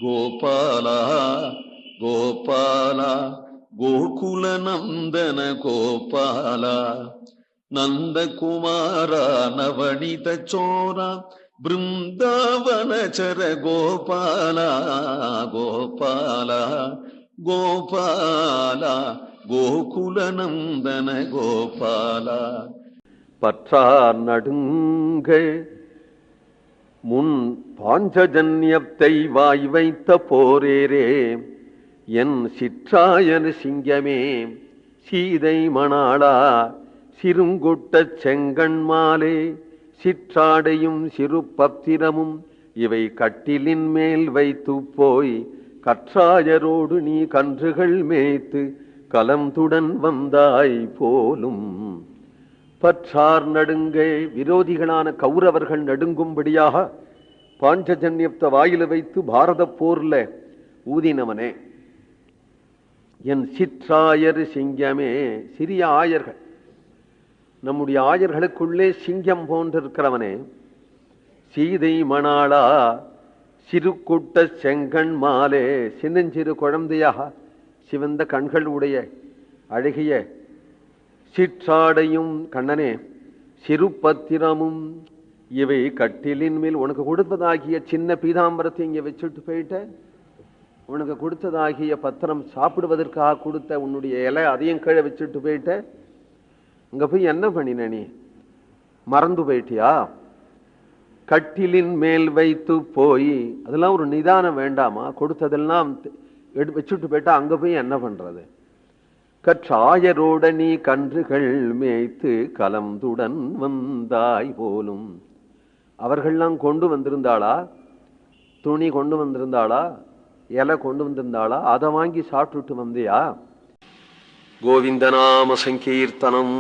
கோபால கோபால கோகுல நந்தன கோபால நந்தகுமார நவனித சோர பிருந்தாவனச்சர கோபால கோபால கோபால கோகுல நந்தன கோபால. பற்றார் நடுங்க முன் பாஞ்சஜன்யத்தை வாய் வைத்த போரேரே என் சிற்றாயன் சிங்கமே சீதை மணாளா சிறுங்குட்ட செங்கண்மாலே சிற்றாடையும் சிறு பத்திரமும் இவை கட்டிலின் மேல் வைத்து போய் கற்றாயரோடு நீ கன்றுகள் மேய்த்து கலந்துடன் வந்தாய் போலும். பற்றார் நடுங்க விரோதிகளான கௌரவர்கள் நடுங்கும்படியாக பாஞ்சஜன்யத்தை வாயில வைத்து பாரத போர்ல ஊதினவனே என் சிற்றாயர் சிங்கமே. சிறிய ஆயர்கள், நம்முடைய ஆயர்களுக்குள்ளே சிங்கம் போன்றிருக்கிறவனே, சீதை மணாளா சிறு கூட்ட செங்கண் மாலே சின்னஞ்சிறு குழந்தையாக சிவந்த கண்கள் உடைய அழகிய சிற்றாடையும் கண்ணனே சிறு பத்திரமும் இவை கட்டிலின் மேல் உனக்கு கொடுத்ததாகிய சின்ன பீதாம்பரத்தை இங்கே வச்சுட்டு போயிட்ட, உனக்கு கொடுத்ததாகிய பத்திரம் சாப்பிடுவதற்காக கொடுத்த உன்னுடைய இலை அதையும் கீழே வச்சுட்டு போயிட்ட. அங்க போய் என்ன பண்ணின நீ? மறந்து போயிட்டியா? கட்டிலின் மேல் வைத்து போய் அதெல்லாம் ஒரு நிதானம் வேண்டாமா? கொடுத்ததெல்லாம் வச்சுட்டு போயிட்டா அங்க போய் என்ன பண்றது? கற்றாயரோட நீ கன்றுகள் மேய்த்து கலந்துடன் வந்தாய் போலும். அவர்கள்லாம் கொண்டு வந்திருந்தாளா? துணி கொண்டு வந்திருந்தாளா? இலை கொண்டு வந்திருந்தாளா? அதை வாங்கி சாப்பிட்டுட்டு வந்தியா? கோவிந்தநாம சங்கீர்த்தனம்.